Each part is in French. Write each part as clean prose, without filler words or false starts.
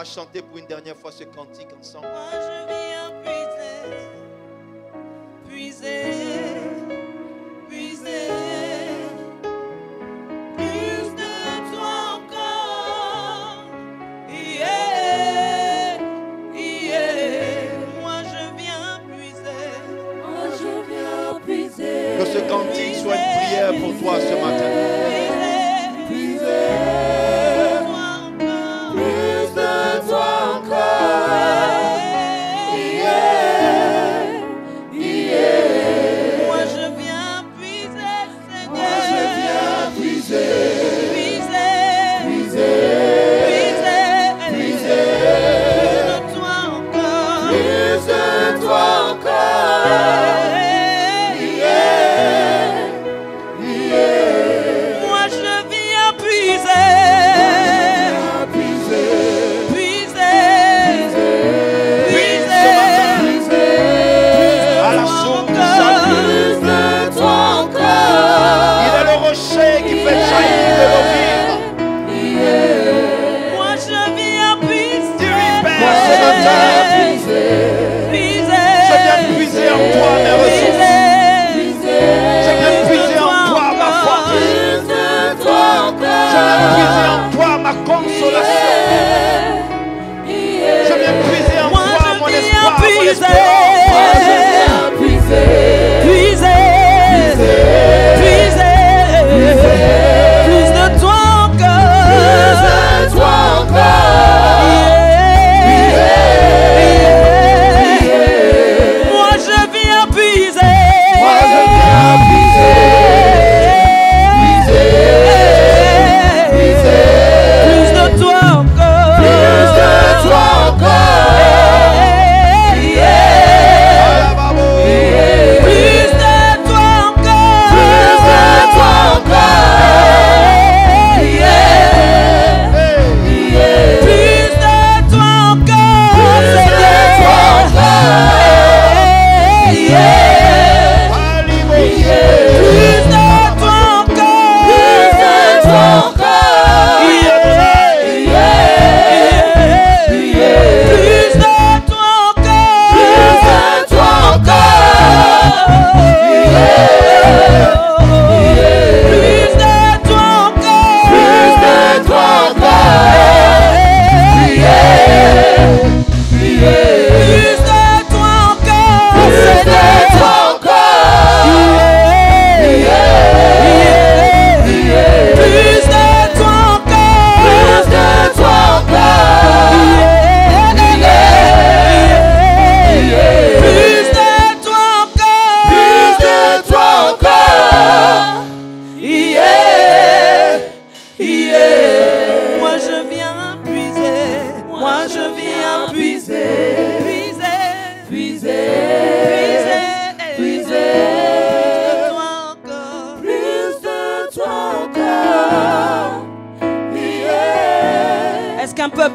chanter pour une dernière fois ce cantique ensemble. Moi je viens puiser, puiser, puiser. Plus de toi encore. Yeah, yeah. Moi je viens puiser. Moi je viens puiser. Que ce cantique soit une prière pour toi ce matin.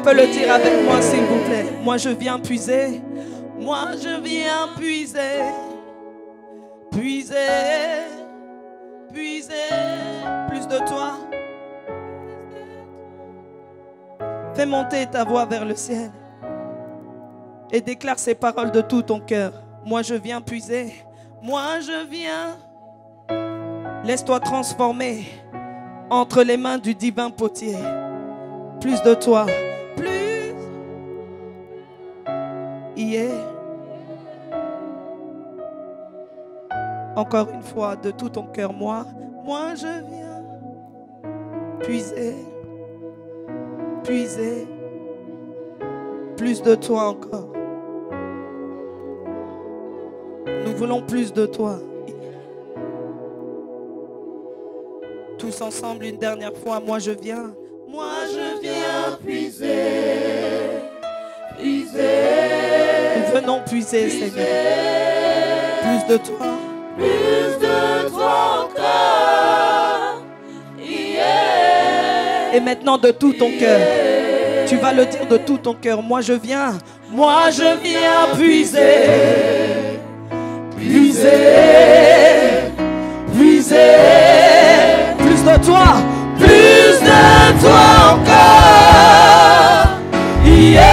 Peut le dire avec moi s'il vous plaît. Moi je viens puiser. Moi je viens puiser. Puiser. Puiser. Plus de toi. Fais monter ta voix vers le ciel. Et déclare ces paroles de tout ton cœur. Moi je viens puiser. Moi je viens. Laisse-toi transformer entre les mains du divin potier. Plus de toi. Yeah. Encore une fois, de tout ton cœur, moi je viens puiser, puiser, plus de toi encore. Nous voulons plus de toi. Tous ensemble, une dernière fois, moi je viens puiser, puiser. Nous venons puiser, Seigneur. Plus de toi. Plus de toi encore. Yeah. Et maintenant de tout ton cœur. Tu vas le dire de tout ton cœur. Moi je viens puiser. Puiser. Puiser. Plus de toi. Plus de toi encore. Yeah.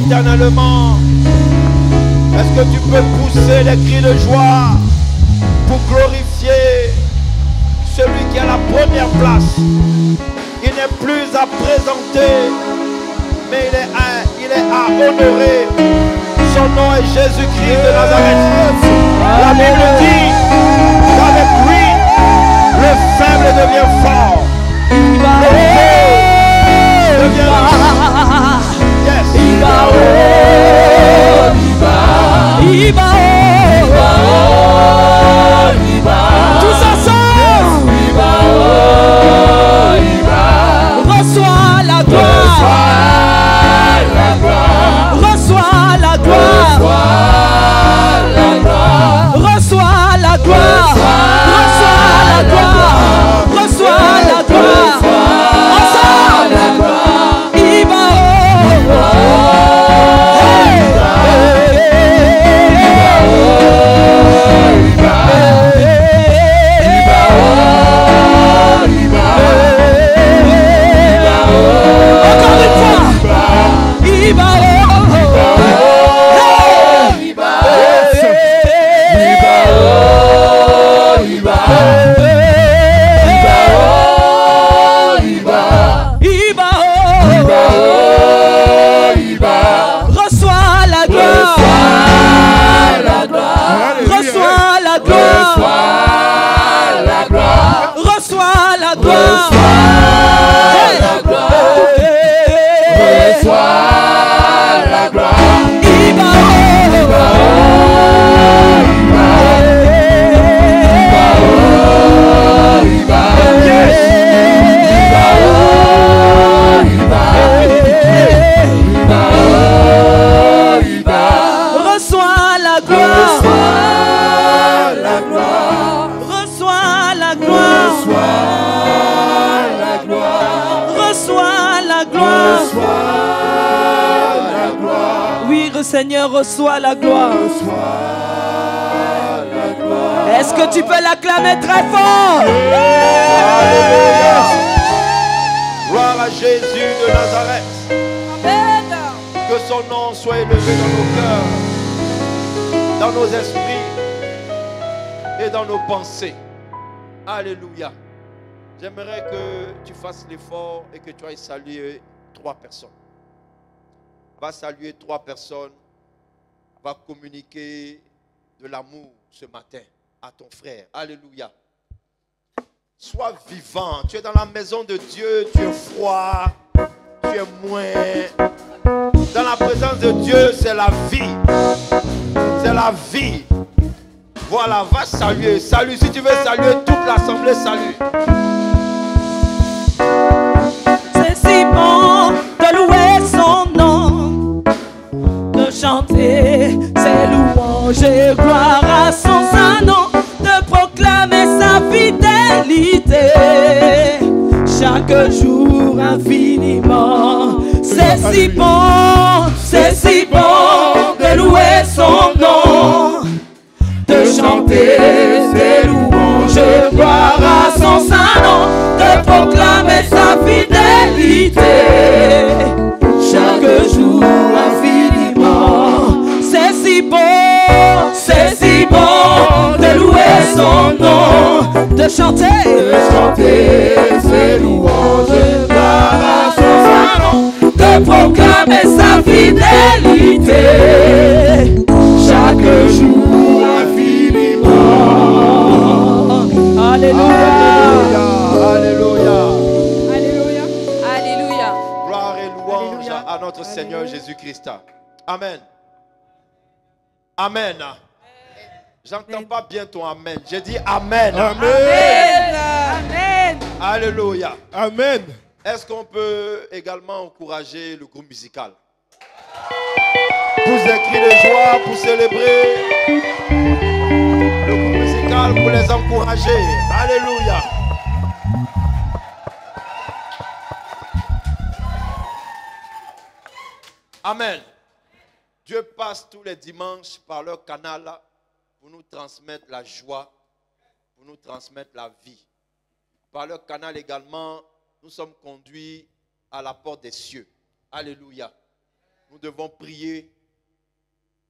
éternellement. Est-ce que tu peux pousser les cris de joie pour glorifier celui qui a la première place? Il n'est plus à présenter, mais il est à honorer. Son nom est Jésus-Christ de Nazareth. La Bible dit qu'avec lui, le faible devient fort. Le fort devient riche. Yes. Tous ensemble. Reçois la gloire. Reçois la gloire. Reçois la gloire. Reçois la gloire. Reçois la gloire. Ensemble. Seigneur, reçois la gloire. Est-ce que tu peux l'acclamer très fort? Alléluia. Gloire à Jésus de Nazareth. Amen. Que son nom soit élevé dans nos cœurs, dans nos esprits et dans nos pensées. Alléluia. J'aimerais que tu fasses l'effort et que tu ailles saluer 3 personnes. Va saluer 3 personnes, va communiquer de l'amour ce matin à ton frère. Alléluia. Sois vivant. Tu es dans la maison de Dieu, tu es froid, tu es moins. Dans la présence de Dieu, c'est la vie. C'est la vie. Voilà, va saluer. Salut, si tu veux saluer toute l'assemblée, salue. C'est si bon de louer son nom, de chanter ses louanges et gloire à son saint nom, de proclamer sa fidélité chaque jour infiniment. C'est si bon de louer son nom, de chanter ses louanges et gloire à son saint nom, de proclamer sa fidélité chaque jour infiniment. C'est si bon de louer son nom, de chanter ses louanges et gloire à son saint nom, de proclamer sa fidélité chaque jour infiniment. Alléluia. Alléluia. Alléluia. Alléluia. Gloire et louange à notre Seigneur Jésus-Christ. Amen. Amen. J'entends pas bien ton amen. J'ai dit amen. Amen. Amen. Alléluia. Amen. Est-ce qu'on peut également encourager le groupe musical? Pousse des cris de joie pour célébrer le groupe musical, pour les encourager. Alléluia. Amen. Dieu passe tous les dimanches par leur canal pour nous transmettre la joie, pour nous transmettre la vie. Par leur canal également, nous sommes conduits à la porte des cieux. Alléluia. nous devons prier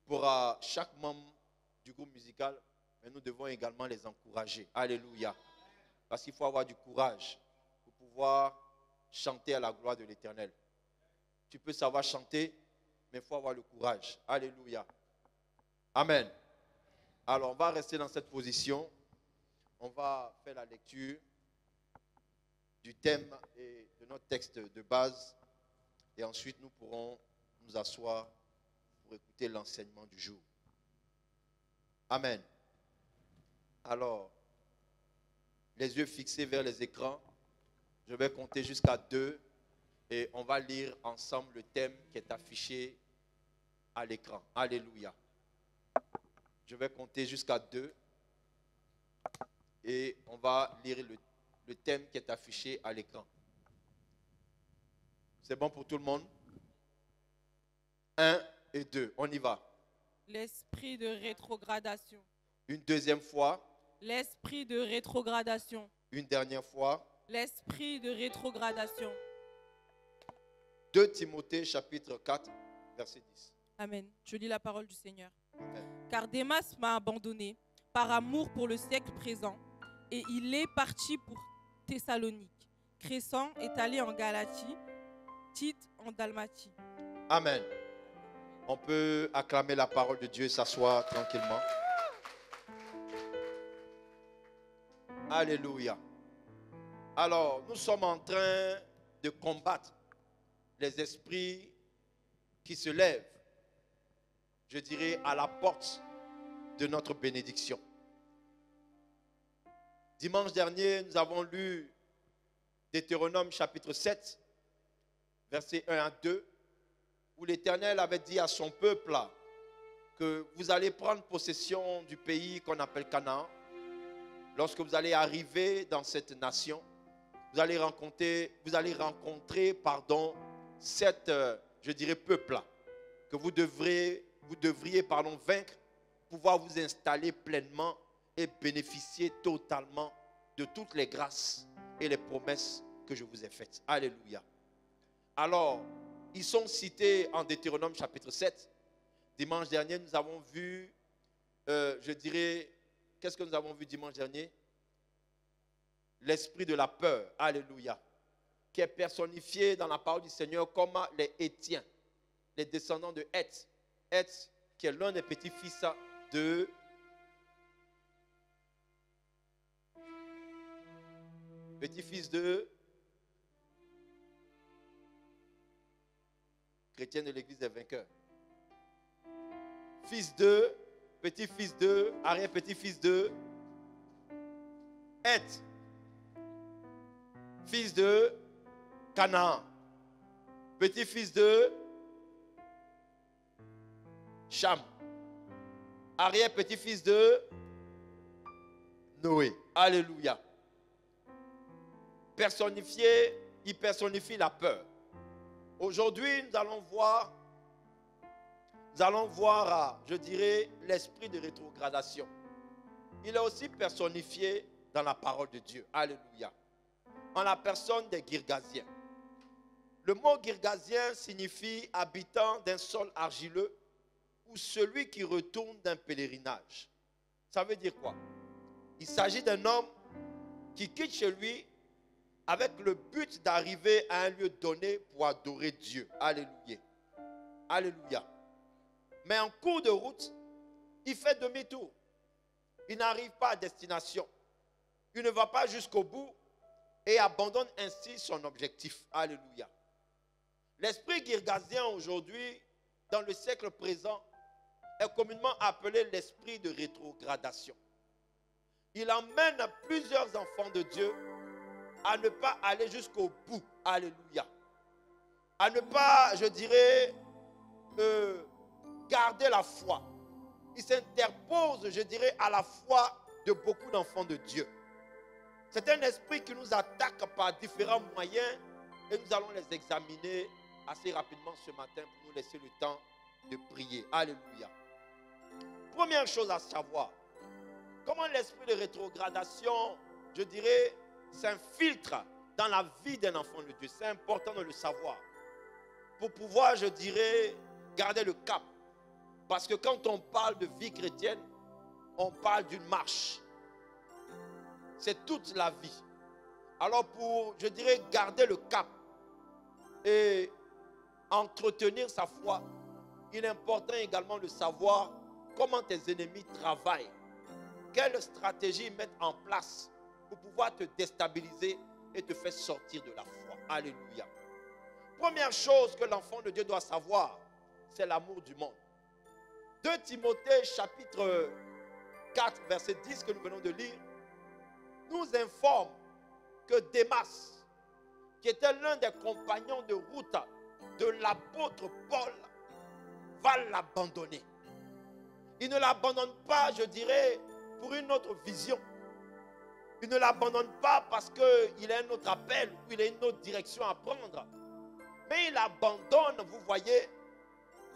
pour chaque membre du groupe musical, mais nous devons également les encourager. Alléluia. Parce qu'il faut avoir du courage pour pouvoir chanter à la gloire de l'Éternel. Tu peux savoir chanter, mais il faut avoir le courage. Alléluia. Amen. Alors, on va rester dans cette position. On va faire la lecture du thème et de notre texte de base. Et ensuite, nous pourrons nous asseoir pour écouter l'enseignement du jour. Amen. Alors, les yeux fixés vers les écrans, je vais compter jusqu'à 2 et on va lire ensemble le thème qui est affiché à l'écran. Alléluia. Je vais compter jusqu'à 2 et on va lire le thème qui est affiché à l'écran. C'est bon pour tout le monde? 1 et 2, on y va. L'esprit de rétrogradation. Une deuxième fois. L'esprit de rétrogradation. Une dernière fois. L'esprit de rétrogradation. 2 Timothée chapitre 4, verset 10. Amen. Je lis la parole du Seigneur. Amen. Car Démas m'a abandonné par amour pour le siècle présent et il est parti pour Thessalonique. Crescens est allé en Galatie, Tite en Dalmatie. Amen. On peut acclamer la parole de Dieu et s'asseoir tranquillement. Alléluia. Alors, nous sommes en train de combattre les esprits qui se lèvent, je dirais, à la porte de notre bénédiction. Dimanche dernier, nous avons lu Deutéronome chapitre 7, versets 1 à 2, où l'Éternel avait dit à son peuple que vous allez prendre possession du pays qu'on appelle Canaan. Lorsque vous allez arriver dans cette nation, vous allez rencontrer, cette, je dirais, peuple que vous devriez vaincre, pouvoir vous installer pleinement et bénéficier totalement de toutes les grâces et les promesses que je vous ai faites. Alléluia. Alors, ils sont cités en Deutéronome chapitre 7. Dimanche dernier, nous avons vu, je dirais, qu'est-ce que nous avons vu dimanche dernier? L'esprit de la peur, alléluia, qui est personnifié dans la parole du Seigneur comme les Hétiens, les descendants de Heth. Heth, qui est l'un des petits-fils de chrétien de l'église des vainqueurs. Fils de, petit-fils de, arrière-petit-fils de Heth. Fils de Canaan. Petit-fils de Cham. Arrière-petit-fils de Noé. Alléluia. Personnifié, il personnifie la peur. Aujourd'hui, nous allons voir, je dirais, l'esprit de rétrogradation. Il est aussi personnifié dans la parole de Dieu. Alléluia. En la personne des Girgasiens. Le mot Girgasien signifie habitant d'un sol argileux ou celui qui retourne d'un pèlerinage. Ça veut dire quoi? Il s'agit d'un homme qui quitte chez lui avec le but d'arriver à un lieu donné pour adorer Dieu. Alléluia. Alléluia. Mais en cours de route, il fait demi-tour. Il n'arrive pas à destination. Il ne va pas jusqu'au bout et abandonne ainsi son objectif. Alléluia. L'esprit girgasien aujourd'hui, dans le siècle présent, est communément appelé l'esprit de rétrogradation. Il emmène plusieurs enfants de Dieu à ne pas aller jusqu'au bout. Alléluia. À ne pas, je dirais, garder la foi. Il s'interpose, je dirais, à la foi de beaucoup d'enfants de Dieu. C'est un esprit qui nous attaque par différents moyens et nous allons les examiner assez rapidement ce matin pour nous laisser le temps de prier. Alléluia. Première chose à savoir, comment l'esprit de rétrogradation, je dirais, s'infiltre dans la vie d'un enfant de Dieu. C'est important de le savoir. Pour pouvoir, je dirais, garder le cap. Parce que quand on parle de vie chrétienne, on parle d'une marche. C'est toute la vie. Alors pour, je dirais, garder le cap et entretenir sa foi, il est important également de savoir comment tes ennemis travaillent. Quelle stratégie mettre en place pour pouvoir te déstabiliser et te faire sortir de la foi. Alléluia. Première chose que l'enfant de Dieu doit savoir, c'est l'amour du monde. 2 Timothée chapitre 4 verset 10 que nous venons de lire nous informe que Démas, qui était l'un des compagnons de route de l'apôtre Paul, va l'abandonner. Il ne l'abandonne pas, je dirais, pour une autre vision. Il ne l'abandonne pas parce qu'il a un autre appel ou il a une autre direction à prendre. Mais il l'abandonne, vous voyez,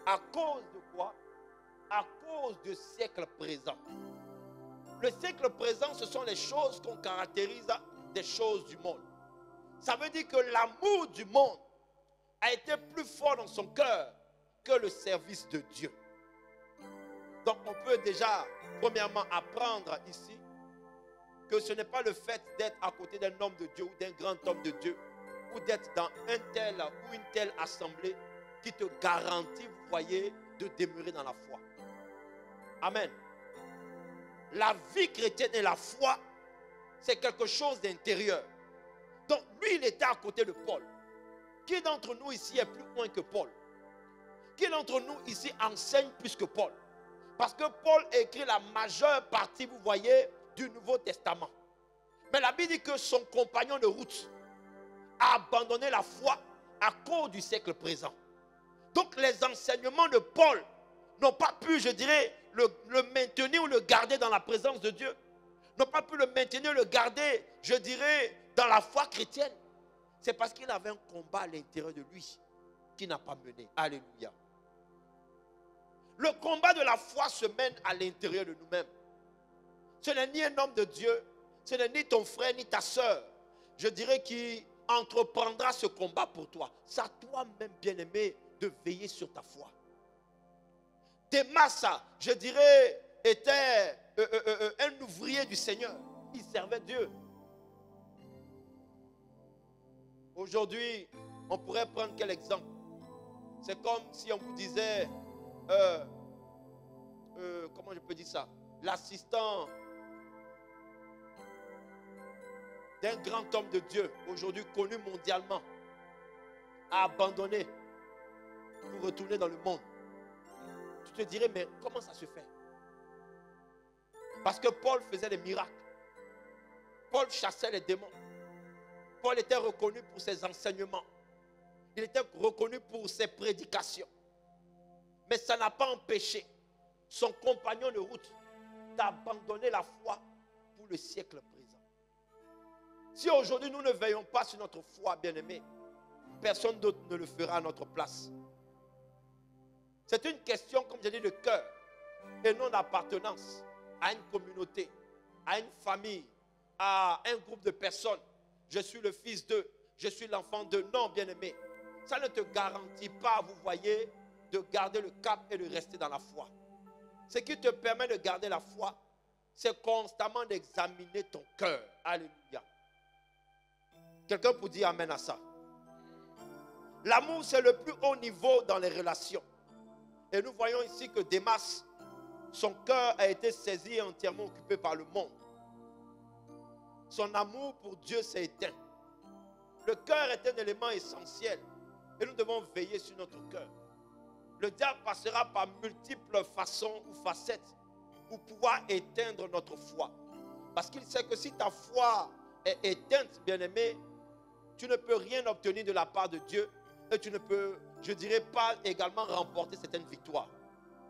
à cause de quoi? À cause du siècle présent. Le siècle présent, ce sont les choses qu'on caractérise des choses du monde. Ça veut dire que l'amour du monde a été plus fort dans son cœur que le service de Dieu. Donc on peut déjà, premièrement, apprendre ici que ce n'est pas le fait d'être à côté d'un homme de Dieu ou d'un grand homme de Dieu ou d'être dans un tel ou une telle assemblée qui te garantit, vous voyez, de demeurer dans la foi. Amen. La vie chrétienne et la foi, c'est quelque chose d'intérieur. Donc lui, il était à côté de Paul. Qui d'entre nous ici est plus loin que Paul? Qui d'entre nous ici enseigne plus que Paul? Parce que Paul écrit la majeure partie, vous voyez, du Nouveau Testament. Mais la Bible dit que son compagnon de route a abandonné la foi à cause du siècle présent. Donc les enseignements de Paul n'ont pas pu, je dirais, le maintenir ou le garder dans la présence de Dieu. N'ont pas pu le maintenir, le garder, je dirais, dans la foi chrétienne. C'est parce qu'il avait un combat à l'intérieur de lui qui n'a pas mené. Alléluia. Le combat de la foi se mène à l'intérieur de nous-mêmes. Ce n'est ni un homme de Dieu, ce n'est ni ton frère ni ta soeur, je dirais, qui entreprendra ce combat pour toi. C'est à toi-même, bien-aimé, de veiller sur ta foi. Démas, je dirais, était un ouvrier du Seigneur. Il servait Dieu. Aujourd'hui, on pourrait prendre quel exemple? C'est comme si on vous disait, comment je peux dire ça? L'assistant d'un grand homme de Dieu, aujourd'hui connu mondialement, a abandonné pour retourner dans le monde. Tu te dirais, mais comment ça se fait? Parce que Paul faisait des miracles. Paul chassait les démons. Paul était reconnu pour ses enseignements. Il était reconnu pour ses prédications. Mais ça n'a pas empêché son compagnon de route d'abandonner la foi pour le siècle présent. Si aujourd'hui nous ne veillons pas sur notre foi, bien-aimés, personne d'autre ne le fera à notre place. C'est une question, comme j'ai dit, de cœur et non d'appartenance à une communauté, à une famille, à un groupe de personnes. Je suis le fils d'eux, je suis l'enfant d'eux. Non, bien-aimé, ça ne te garantit pas, vous voyez, de garder le cap et de rester dans la foi. Ce qui te permet de garder la foi, c'est constamment d'examiner ton cœur. Alléluia. Quelqu'un peut dire amen à ça. L'amour, c'est le plus haut niveau dans les relations. Et nous voyons ici que Démas, son cœur a été saisi et entièrement occupé par le monde. Son amour pour Dieu s'est éteint. Le cœur est un élément essentiel et nous devons veiller sur notre cœur. Le diable passera par multiples façons ou facettes pour pouvoir éteindre notre foi. Parce qu'il sait que si ta foi est éteinte, bien-aimé, tu ne peux rien obtenir de la part de Dieu et tu ne peux, je dirais, pas également remporter certaines victoires.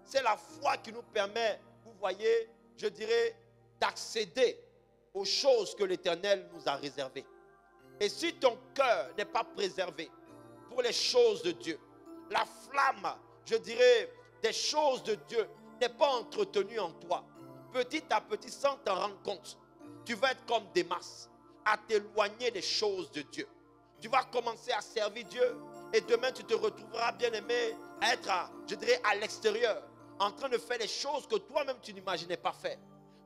C'est la foi qui nous permet, vous voyez, je dirais, d'accéder aux choses que l'Éternel nous a réservées. Et si ton cœur n'est pas préservé pour les choses de Dieu, la flamme, je dirais, des choses de Dieu n'est pas entretenue en toi, petit à petit, sans t'en rendre compte, tu vas être comme Démas, à t'éloigner des choses de Dieu. Tu vas commencer à servir Dieu Et demain, tu te retrouveras, bien aimé, à être, je dirais, à l'extérieur, en train de faire les choses que toi-même tu n'imaginais pas faire.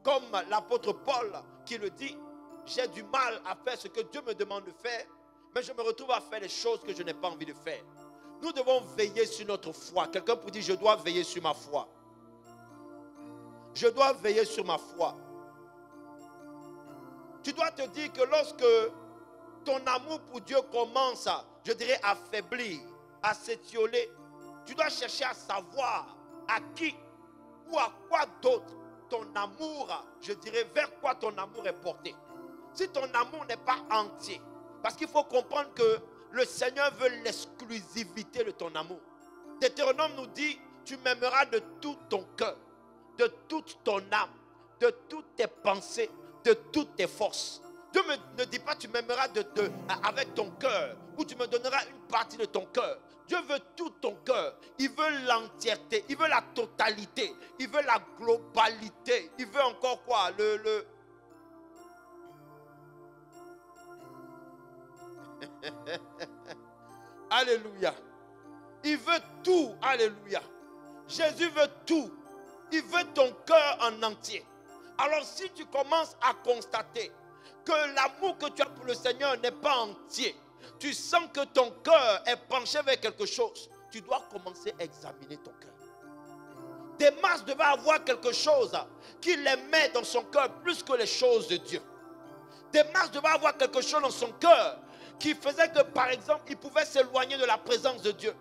Comme l'apôtre Paul qui le dit, j'ai du mal à faire ce que Dieu me demande de faire, mais je me retrouve à faire les choses que je n'ai pas envie de faire. Nous devons veiller sur notre foi. Quelqu'un peut dire, je dois veiller sur ma foi. Je dois veiller sur ma foi. Tu dois te dire que lorsque ton amour pour Dieu commence, je dirais, à faiblir, à s'étioler, tu dois chercher à savoir à qui ou à quoi d'autre ton amour, je dirais, vers quoi ton amour est porté. Si ton amour n'est pas entier, parce qu'il faut comprendre que le Seigneur veut l'exclusivité de ton amour. Deutéronome nous dit, tu m'aimeras de tout ton cœur, de toute ton âme, de toutes tes pensées, de toutes tes forces. Dieu ne dit pas tu m'aimeras avec ton cœur ou tu me donneras une partie de ton cœur. Dieu veut tout ton cœur. Il veut l'entièreté. Il veut la totalité. Il veut la globalité. Il veut encore quoi? Alléluia. Il veut tout. Alléluia. Jésus veut tout. Il veut ton cœur en entier. Alors si tu commences à constater que l'amour que tu as pour le Seigneur n'est pas entier, tu sens que ton cœur est penché vers quelque chose, tu dois commencer à examiner ton cœur. Démas devait avoir quelque chose qui l'aimait dans son cœur plus que les choses de Dieu. Démas devait avoir quelque chose dans son cœur qui faisait que, par exemple, il pouvait s'éloigner de la présence de Dieu,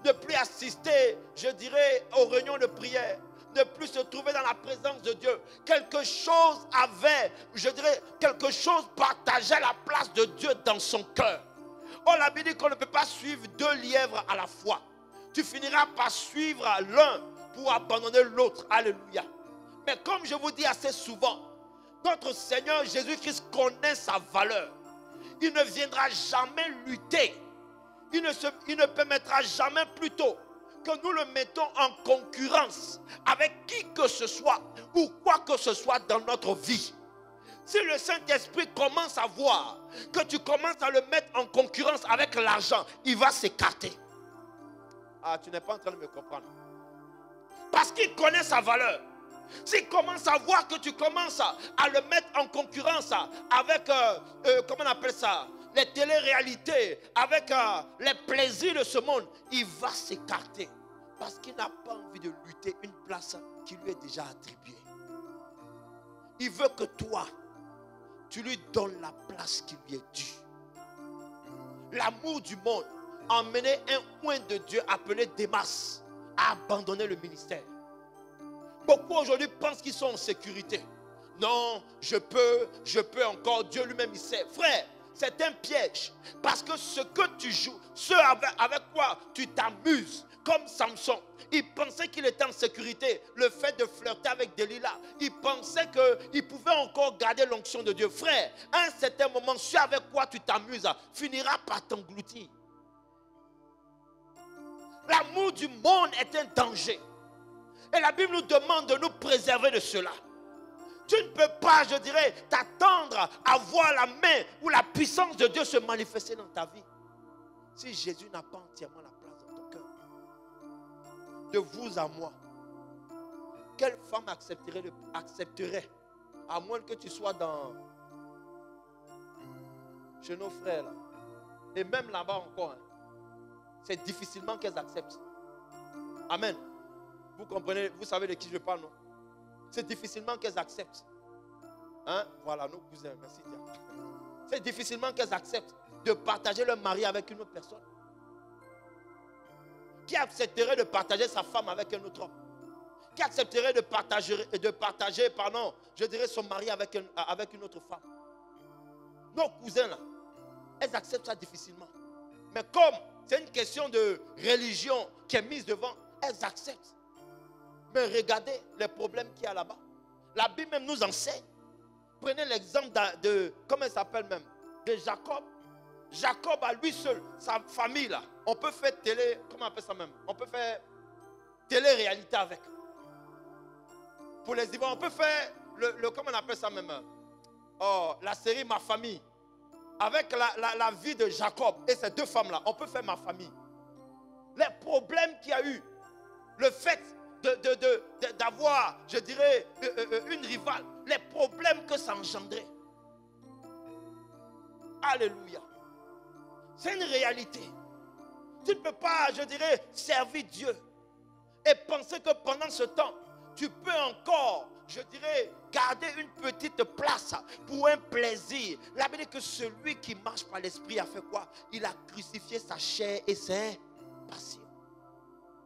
ne plus assister, je dirais, aux réunions de prière, ne plus se trouver dans la présence de Dieu. Quelque chose avait, je dirais, quelque chose partageait la place de Dieu dans son cœur. Oh, la Bible dit qu'on ne peut pas suivre deux lièvres à la fois. Tu finiras par suivre l'un pour abandonner l'autre. Alléluia. Mais comme je vous dis assez souvent, notre Seigneur Jésus-Christ connaît sa valeur. Il ne viendra jamais lutter. Il ne permettra jamais plutôt que nous le mettons en concurrence avec qui que ce soit ou quoi que ce soit dans notre vie. Si le Saint-Esprit commence à voir que tu commences à le mettre en concurrence avec l'argent, il va s'écarter. Ah, tu n'es pas en train de me comprendre. Parce qu'il connaît sa valeur. S'il commence à voir que tu commences à le mettre en concurrence avec, comment on appelle ça, les téléréalités, avec les plaisirs de ce monde, il va s'écarter. Parce qu'il n'a pas envie de lutter une place qui lui est déjà attribuée. Il veut que toi, tu lui donnes la place qui lui est due. L'amour du monde a emmené un oint de Dieu appelé Démas à abandonner le ministère. Beaucoup aujourd'hui pensent qu'ils sont en sécurité. Non, je peux encore. Dieu lui-même, il sait. Frère, c'est un piège. Parce que ce que tu joues, ce avec quoi tu t'amuses, comme Samson, il pensait qu'il était en sécurité. Le fait de flirter avec Delilah, il pensait qu'il pouvait encore garder l'onction de Dieu. Frère, à un certain moment, ce avec quoi tu t'amuses finira par t'engloutir. L'amour du monde est un danger. Et la Bible nous demande de nous préserver de cela. Tu ne peux pas, je dirais, t'attendre à voir la main ou la puissance de Dieu se manifester dans ta vie si Jésus n'a pas entièrement la place dans ton cœur. De vous à moi, quelle femme accepterait, à moins que tu sois chez nos frères là, et même là-bas encore, c'est difficilement qu'elles acceptent. Amen. Vous comprenez, vous savez de qui je parle, non? C'est difficilement qu'elles acceptent. Hein? Voilà, nos cousins, merci Dieu. C'est difficilement qu'elles acceptent de partager leur mari avec une autre personne. Qui accepterait de partager sa femme avec un autre homme? Qui accepterait de partager, je dirais son mari avec une autre femme? Nos cousins là, elles acceptent ça difficilement. Mais comme c'est une question de religion qui est mise devant, elles acceptent. Mais regardez les problèmes qu'il y a là-bas. La Bible même nous enseigne. Prenez l'exemple comment elle s'appelle même, de Jacob. Jacob à lui seul, sa famille là, on peut faire comment on appelle ça même? On peut faire télé-réalité avec. Pour les Ivoiriens, on peut faire comment on appelle ça même? Oh, la série Ma Famille. Avec la vie de Jacob et ces deux femmes là, on peut faire Ma Famille. les problèmes qu'il y a eu, le fait d'avoir, je dirais, une rivale, les problèmes que ça engendrait. Alléluia. C'est une réalité. Tu ne peux pas, je dirais, servir Dieu et penser que pendant ce temps, tu peux encore, je dirais, garder une petite place pour un plaisir. La Bible dit que celui qui marche par l'esprit a fait quoi? Il a crucifié sa chair et ses passions.